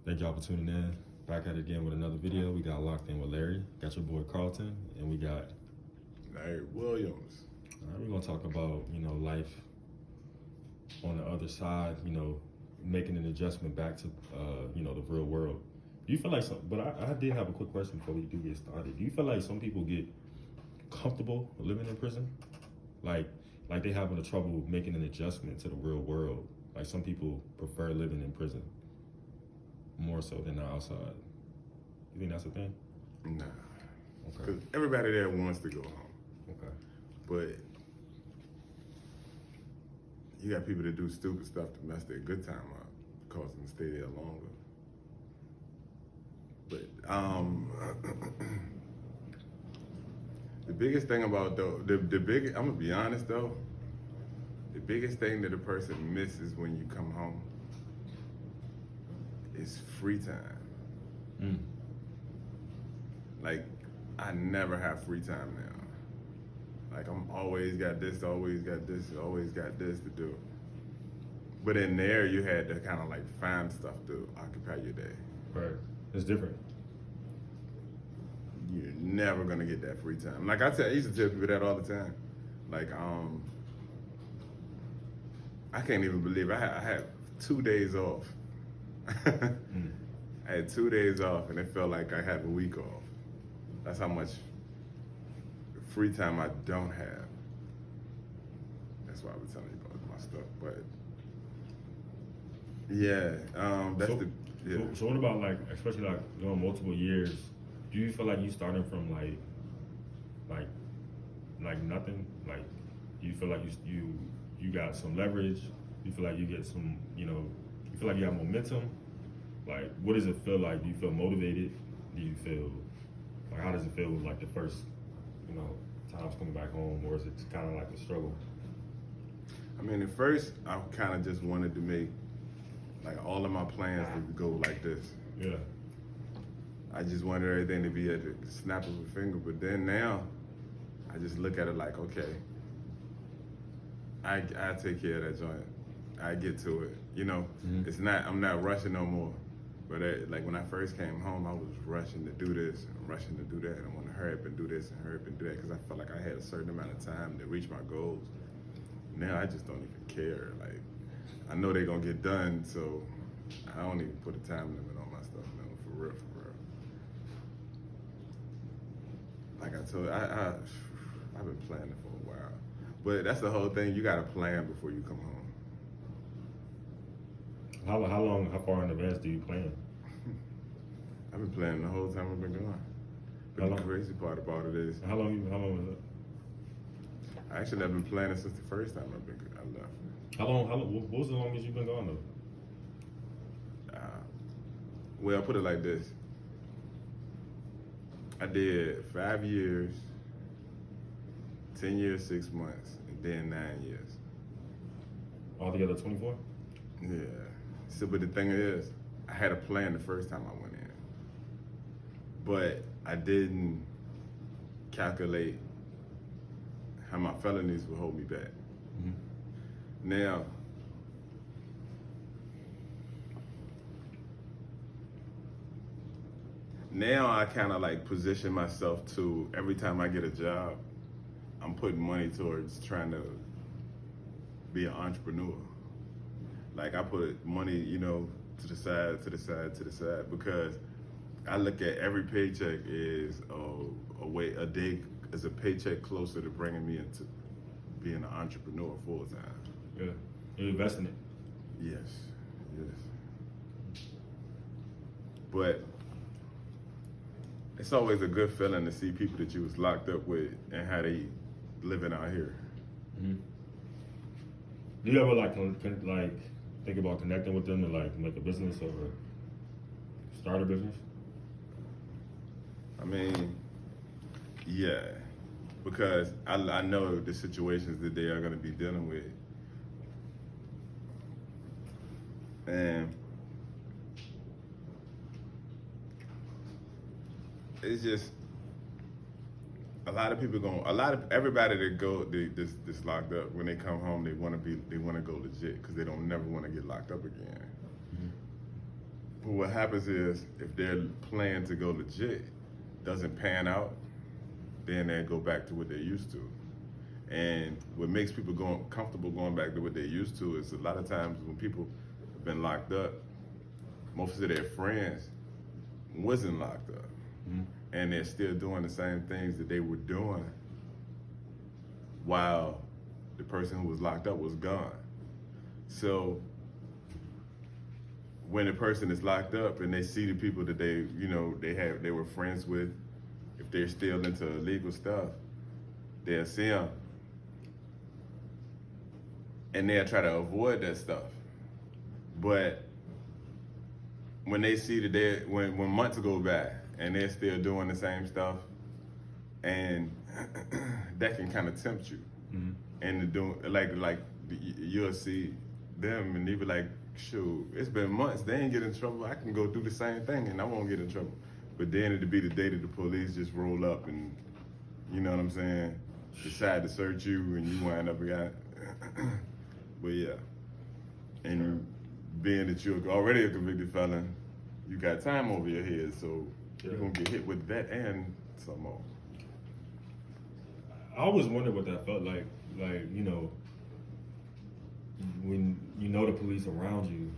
Thank y'all for tuning in. Back at it again with another video. We got Locked In with Larry. Got your boy Carlton, and we got Larry Williams. we're gonna talk about life on the other side. Making an adjustment back to the real world. Do you feel like some? But I did have a quick question before we do get started. Do you feel like some people get comfortable living in prison, like they having a trouble making an adjustment to the real world? Like some people prefer living in prison more so than the outside. You think that's a thing? Nah. Okay. Because everybody there wants to go home. Okay. But you got people that do stupid stuff to mess their good time up, cause them to stay there longer. But the biggest thing about though, I'm gonna be honest though, the biggest thing that a person misses when you come home is free time. Like, I never have free time now. Like, I'm always got this to do. But in there, you had to kind of like find stuff to occupy your day. Right. It's different. You're never gonna get that free time. Like I used to tell people that all the time. Like, I can't even believe I had 2 days off. I had 2 days off, and it felt like I had a week off. That's how much free time I don't have. That's why I was telling you about my stuff. But yeah, that's So what about like, especially like doing multiple years? Do you feel like you starting from like nothing? Like, do you feel like you got some leverage? You feel like you get some, you feel like you have momentum? Like, what does it feel like? Do you feel motivated? Do you feel like, how does it feel with like the first, times coming back home, or is it kind of like a struggle? I mean, at first, I kind of just wanted to make like all of my plans to go like this. Yeah. I just wanted everything to be at the snap of a finger. But then now, I just look at it like, okay, I take care of that joint. I get to it. It's not. I'm not rushing no more. But like when I first came home, I was rushing to do this and rushing to do that. I want to hurry up and do this and hurry up and do that because I felt like I had a certain amount of time to reach my goals. Now I just don't even care. Like, I know they're gonna get done, so I don't even put a time limit on my stuff now, for real. Like I told you, I've been planning for a while. But that's the whole thing, you gotta plan before you come home. How far in advance do you plan? I've been planning the whole time I've been gone. But the crazy part about it is, How long is it? actually I've been planning since the first time I left. How long, what was the longest you've been gone though? Well, put it like this. I did 5 years, 10 years, 6 months, and then 9 years. Altogether 24? Yeah. So, but the thing is, I had a plan the first time I went in, but I didn't calculate how my felonies would hold me back. Now, I kind of like position myself to, every time I get a job, I'm putting money towards trying to be an entrepreneur. Like, I put money, to the side, because I look at every paycheck is a day is a paycheck closer to bringing me into being an entrepreneur full time. Yeah. You're investing it. Yes. But it's always a good feeling to see people that you was locked up with and how they living out here. Do you ever think about connecting with them to like make a business or start a business? I mean, yeah, because I know the situations that they are going to be dealing with. And it's just a lot of people everybody that this locked up, when they come home, they want to go legit because they don't never want to get locked up again. what happens is if their plan to go legit doesn't pan out, then they go back to what they're used to. And what makes people comfortable going back to what they're used to is a lot of times when people have been locked up, most of their friends wasn't locked up. Mm-hmm. And they're still doing the same things that they were doing while the person who was locked up was gone. So when a person is locked up and they see the people that they were friends with, if they're still into illegal stuff, they'll see them and they'll try to avoid that stuff. But when they see that when months go by and they're still doing the same stuff, and that can kind of tempt you. Mm-hmm. And like you'll see them and they be like, shoot, it's been months, they ain't get in trouble, I can go do the same thing and I won't get in trouble. But then it'll be the day that the police just roll up and, you know what I'm saying, decide to search you and you wind up got. But yeah, and being that you're already a convicted felon, you got time over your head, so you're gonna get hit with that and some more. I always wondered what that felt like, when you know the police around you,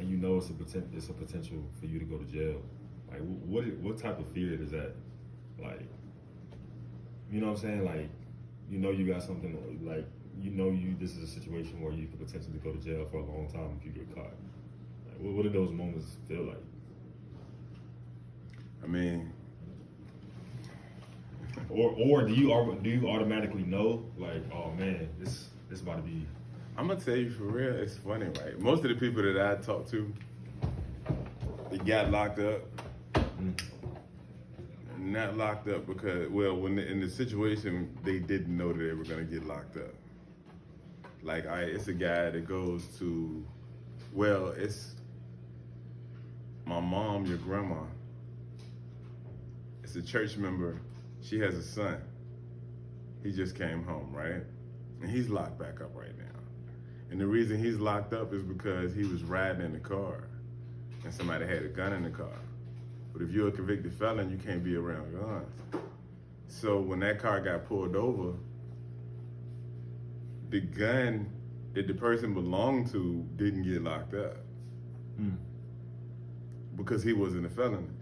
and you know it's a potential for you to go to jail. Like, what type of fear is that? Like, you know what I'm saying? Like, you know you got something, like, this is a situation where you could potentially go to jail for a long time if you get caught. Like, what do those moments feel like? I mean, or do you automatically know, like, oh man, this is about to be. I'm gonna tell you for real, it's funny, right? Most of the people that I talk to, they got locked up. Not locked up because, when in the situation, they didn't know that they were gonna get locked up. Like, it's a guy that goes to, it's my mom, your grandma. It's a church member. She has a son. He just came home, right? And he's locked back up right now. And the reason he's locked up is because he was riding in the car and somebody had a gun in the car. But if you're a convicted felon, you can't be around guns. So when that car got pulled over, the gun that the person belonged to didn't get locked up because he wasn't a felon.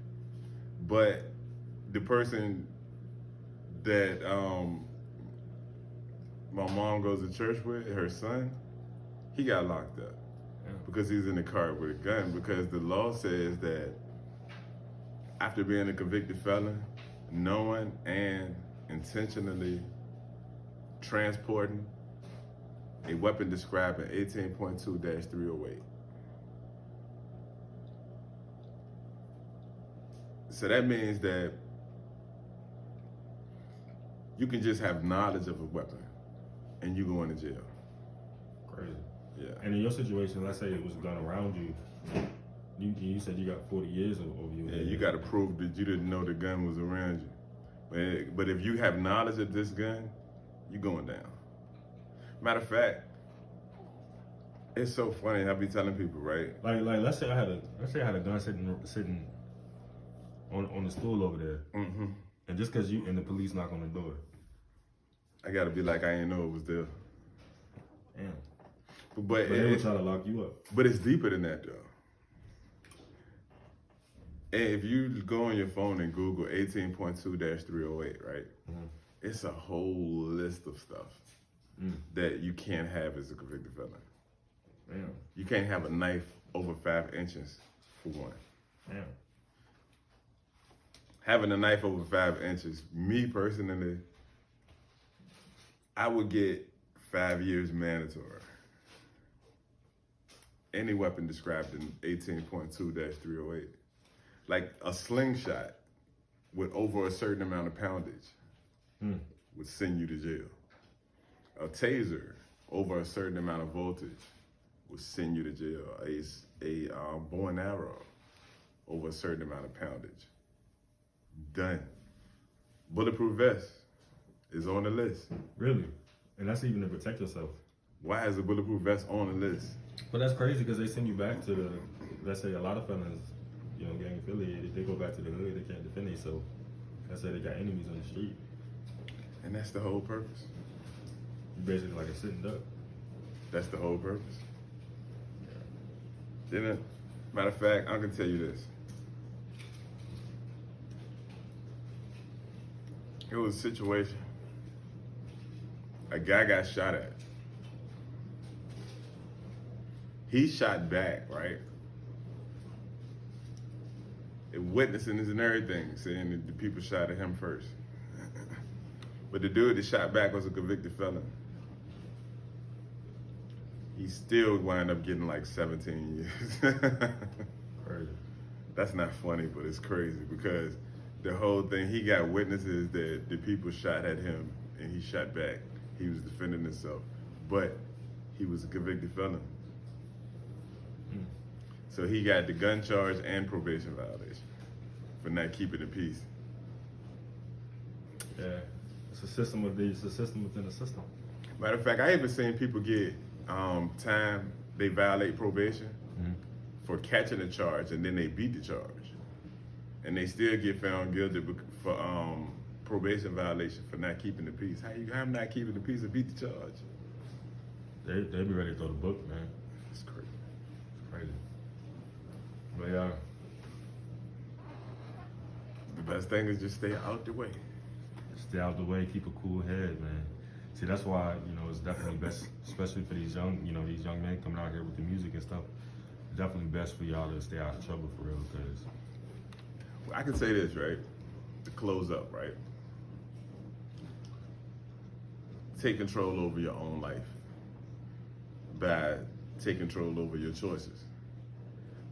But the person that my mom goes to church with, her son, he got locked up because he's in the car with a gun, because the law says that after being a convicted felon, knowing and intentionally transporting a weapon described in 18.2-308. So that means that you can just have knowledge of a weapon and you go into jail. Crazy. Yeah. And in your situation, let's say it was a gun around you, you said you got 40 years over you. Yeah, you got to prove that you didn't know the gun was around you. But if you have knowledge of this gun, you're going down. Matter of fact, it's so funny. I be telling people, right? Like let's say I had a gun sitting on the stool over there, and just because you and the police knock on the door, I gotta be like, I didn't know it was there. Damn. But they would try to lock you up. But it's deeper than that, though. And if you go on your phone and Google 18.2-308, right? It's a whole list of stuff that you can't have as a convicted felon. Damn. You can't have a knife over 5 inches, for one. Damn. Having a knife over 5 inches, me personally, I would get 5 years mandatory. Any weapon described in 18.2-308. Like a slingshot with over a certain amount of poundage would send you to jail. A taser over a certain amount of voltage would send you to jail. A bow and arrow over a certain amount of poundage. Done. Bulletproof vest is on the list. Really? And that's even to protect yourself. Why is a bulletproof vest on the list? But that's crazy because they send you back to let's say a lot of felons you know, gang affiliated, they go back to the hood, they can't defend themselves. I said they got enemies on the street. And that's the whole purpose. You basically like a sitting duck. That's the whole purpose. Didn't, matter of fact, I'm gonna tell you this. It was a situation. A guy got shot at. He shot back, right? And witnessing this and everything, saying that the people shot at him first. But the dude that shot back was a convicted felon. He still wound up getting like 17 years. Crazy. That's not funny, but it's crazy because the whole thing, he got witnesses that the people shot at him and he shot back. He was defending himself, but he was a convicted felon. So he got the gun charge and probation violation for not keeping the peace. Yeah, it's a system within a system. Matter of fact, I even seen people get time, they violate probation for catching a charge and then they beat the charge. And they still get found guilty for probation violation for not keeping the peace. How I'm not keeping the peace and beat the charge? They be ready to throw the book, man. It's crazy. It's crazy. But yeah, The best thing is just stay out the way. stay out the way, keep a cool head, man. See, that's why, you know, it's definitely best, especially for these young men coming out here with the music and stuff. Definitely best for y'all to stay out of trouble for real, because I can say this, right? To close up, right? Take control over your own life by taking control over your choices.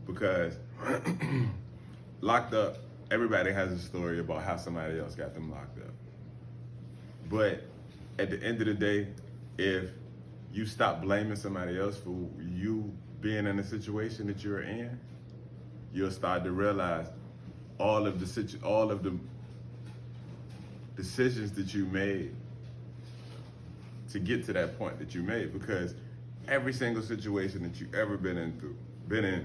Because locked up, everybody has a story about how somebody else got them locked up. But at the end of the day, if you stop blaming somebody else for you being in the situation that you're in, you'll start to realize all of the decisions that you made to get to that point that you made. Because every single situation that you ever been in,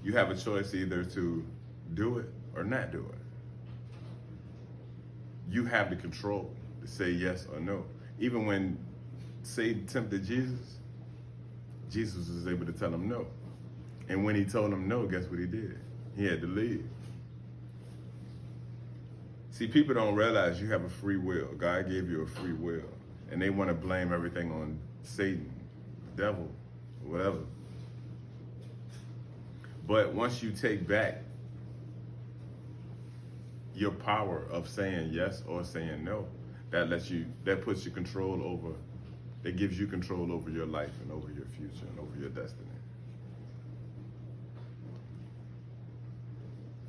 you have a choice either to do it or not do it. You have the control to say yes or no. Even when Satan tempted Jesus, Jesus was able to tell him no. And when he told him no, guess what he did? He had to leave. See, people don't realize you have a free will. God gave you a free will. And they want to blame everything on Satan, the devil, whatever. But once you take back your power of saying yes or saying no, that puts you control over, that gives you control over your life and over your future and over your destiny.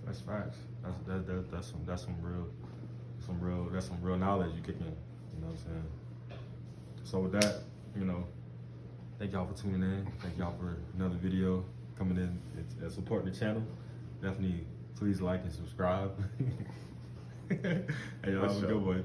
that's facts. That's some real knowledge you kicking. You know what I'm saying? So with that, you know, thank y'all for tuning in. Thank y'all for another video coming in and supporting the channel. Definitely, please like and subscribe. Hey, y'all have a good one.